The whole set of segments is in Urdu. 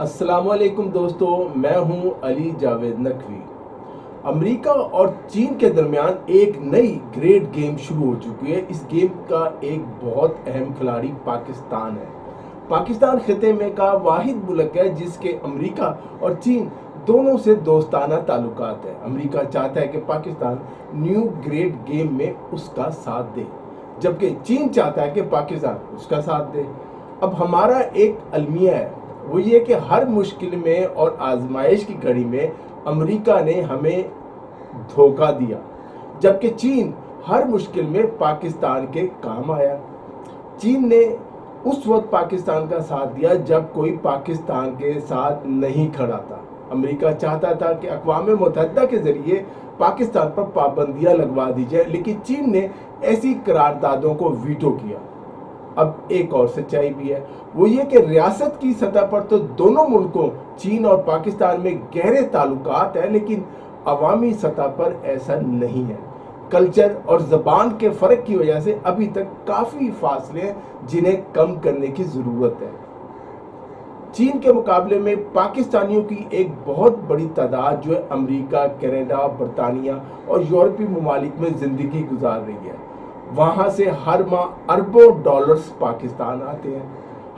السلام علیکم دوستو، میں ہوں علی جاوید نقوی۔ امریکہ اور چین کے درمیان ایک نئی گریٹ گیم شروع ہو چکی ہے۔ اس گیم کا ایک بہت اہم کھلاڑی پاکستان ہے۔ پاکستان خطے میں کا واحد ملک ہے جس کے امریکہ اور چین دونوں سے دوستانہ تعلقات ہیں۔ امریکہ چاہتا ہے کہ پاکستان نیو گریٹ گیم میں اس کا ساتھ دے، جبکہ چین چاہتا ہے کہ پاکستان اس کا ساتھ دے۔ اب ہمارا ایک المیہ ہے، وہ یہ کہ ہر مشکل میں اور آزمائش کی گھڑی میں امریکہ نے ہمیں دھوکہ دیا، جبکہ چین ہر مشکل میں پاکستان کے کام آیا۔ چین نے اس وقت پاکستان کا ساتھ دیا جب کوئی پاکستان کے ساتھ نہیں کھڑا تھا۔ امریکہ چاہتا تھا کہ اقوام متحدہ کے ذریعے پاکستان پر پابندیاں لگوا دی جائے، لیکن چین نے ایسی قراردادوں کو ویٹو کیا۔ اب ایک اور سچائی بھی ہے، وہ یہ کہ ریاست کی سطح پر تو دونوں ملکوں چین اور پاکستان میں گہرے تعلقات ہیں، لیکن عوامی سطح پر ایسا نہیں ہے۔ کلچر اور زبان کے فرق کی وجہ سے ابھی تک کافی فاصلے ہیں جنہیں کم کرنے کی ضرورت ہے۔ چین کے مقابلے میں پاکستانیوں کی ایک بہت بڑی تعداد جو ہے امریکہ، کینیڈا، برطانیہ اور یورپی ممالک میں زندگی گزار رہی ہے۔ وہاں سے ہر ماہ اربوں ڈالرز پاکستان آتے ہیں۔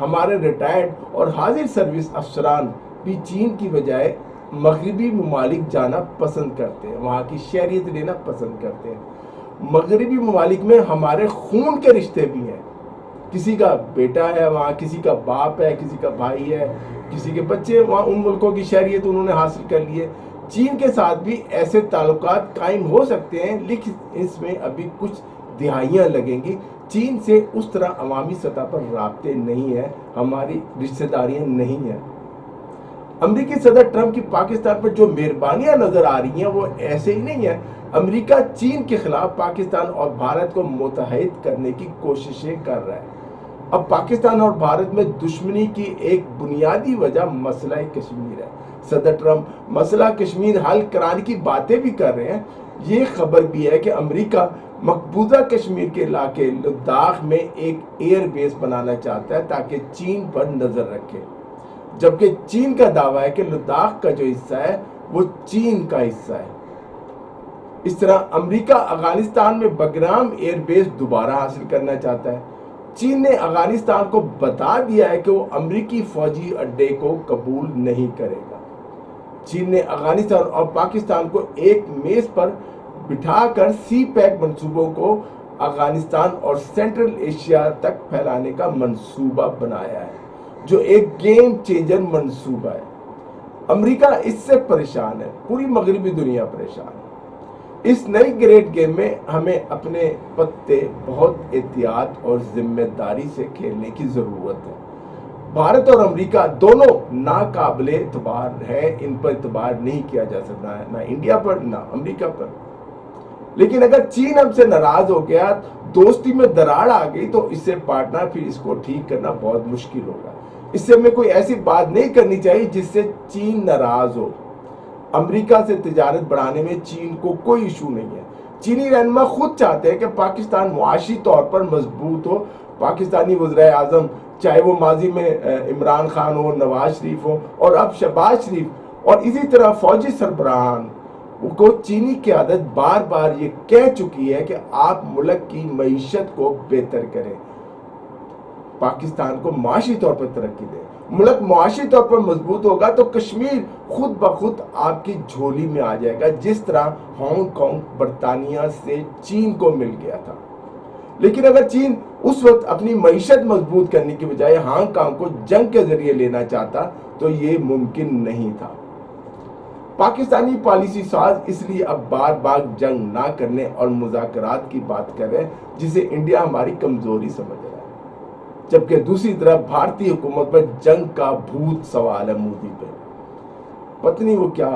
ہمارے ریٹائرڈ اور حاضر سروس افسران بھی چین کی بجائے مغربی ممالک جانا پسند کرتے ہیں، وہاں کی شہریت لینا پسند کرتے ہیں۔ مغربی ممالک میں ہمارے خون کے رشتے بھی ہیں، کسی کا بیٹا ہے وہاں، کسی کا باپ ہے، کسی کا بھائی ہے، کسی کے بچے وہاں ان ملکوں کی شہریت انہوں نے حاصل کر لی ہے۔ چین کے ساتھ بھی ایسے تعلقات قائم ہو سکتے ہیں، لیکن اس میں ابھی کچھ دہائیاں لگیں گی۔ چین سے اس طرح عوامی سطح پر رابطے نہیں ہیں، ہماری رشتہ داریاں نہیں ہیں۔ امریکی صدر ٹرمپ کی پاکستان پر جو مہربانیاں نظر آ رہی ہیں وہ ایسے ہی نہیں ہیں۔ امریکہ چین کے خلاف پاکستان اور بھارت کو متحد کرنے کی کوششیں کر رہا ہے۔ اب پاکستان اور بھارت میں دشمنی کی ایک بنیادی وجہ مسئلہ کشمیر ہے۔ صدر ٹرمپ مسئلہ کشمیر حل کرانے کی باتیں بھی کر رہے ہیں۔ یہ خبر بھی ہے کہ امریکہ مقبوضہ کشمیر کے علاقے لداخ میں ایک ایئر بیس بنانا چاہتا ہے تاکہ چین پر نظر رکھے، جبکہ چین کا دعویٰ ہے کہ لداخ کا جو حصہ ہے وہ چین کا حصہ ہے۔ اس طرح امریکہ افغانستان میں بگرام ایئر بیس دوبارہ حاصل کرنا چاہتا ہے۔ چین نے افغانستان کو بتا دیا ہے کہ وہ امریکی فوجی اڈے کو قبول نہیں کرے گا۔ چین نے افغانستان اور پاکستان کو ایک میز پر بٹھا کر سی پیک منصوبوں کو افغانستان اور سینٹرل ایشیا تک پھیلانے کا منصوبہ بنایا ہے، جو ایک گیم چینجر منصوبہ ہے۔ امریکہ اس سے پریشان ہے، پوری مغربی دنیا پریشان ہے۔ اس نئی گریٹ گیم میں ہمیں اپنے پتے بہت احتیاط اور ذمہ داری سے کھیلنے کی ضرورت ہے۔ بھارت اور امریکہ دونوں ناقابل اعتبار ہیں، ان پر اعتبار نہیں کیا جا سکتا ہے، نہ انڈیا پر نہ امریکہ پر۔ لیکن اگر چین ہم سے ناراض ہو گیا، دوستی میں دراڑ آ گئی، تو اس سے پارٹنر پھر اس کو ٹھیک کرنا بہت مشکل ہوگا۔ اس سے ہمیں کوئی ایسی بات نہیں کرنی چاہیے جس سے چین ناراض ہو۔ امریکہ سے تجارت بڑھانے میں چین کو کوئی ایشو نہیں ہے۔ چینی رہنما خود چاہتے ہیں کہ پاکستان معاشی طور پر مضبوط ہو۔ پاکستانی وزراء اعظم، چاہے وہ ماضی میں عمران خان ہو، نواز شریف ہو اور اب شہباز شریف، اور اسی طرح فوجی سربراہان کو چینی قیادت بار بار یہ کہہ چکی ہے کہ آپ ملک کی معیشت کو بہتر کریں، پاکستان کو معاشی طور پر ترقی دیں۔ ملک معاشی طور پر مضبوط ہوگا تو کشمیر خود بخود آپ کی جھولی میں آ جائے گا، جس طرح ہانگ کانگ برطانیہ سے چین کو مل گیا تھا۔ لیکن اگر چین اس وقت اپنی معیشت مضبوط کرنے کی بجائے ہانگ کانگ کو جنگ کے ذریعے لینا چاہتا تو یہ ممکن نہیں تھا۔ پاکستانی پالیسی ساز اس لیے اب بار بار جنگ نہ کرنے اور مذاکرات کی بات کر رہے ہیں، جسے انڈیا ہماری کمزوری سمجھ رہا ہے، جبکہ دوسری طرف بھارتی حکومت پر جنگ کا بھوت سوال ہے مودی پہ۔ پتہ نہیں وہ کیا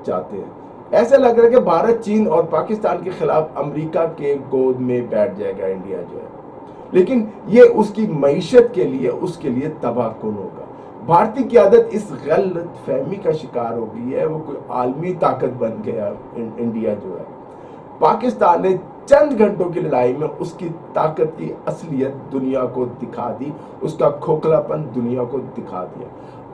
چاہتے ہیں۔ ایسا لگ رہا ہے کہ بھارت چین اور پاکستان کے خلاف امریکہ کے گود میں بیٹھ جائے گا انڈیا جو ہے، لیکن یہ اس کی معیشت کے لیے تباہ کن ہوگا۔ بھارتی قیادت اس غلط فہمی کا شکار ہو گئی ہے، وہ کوئی عالمی طاقت بن گیا انڈیا جو ہے۔ پاکستان نے چند گھنٹوں کی لڑائی میں اس کی طاقت کی اصلیت دنیا کو دکھا دی، اس کا کھوکھلا پن دنیا کو دکھا دیا۔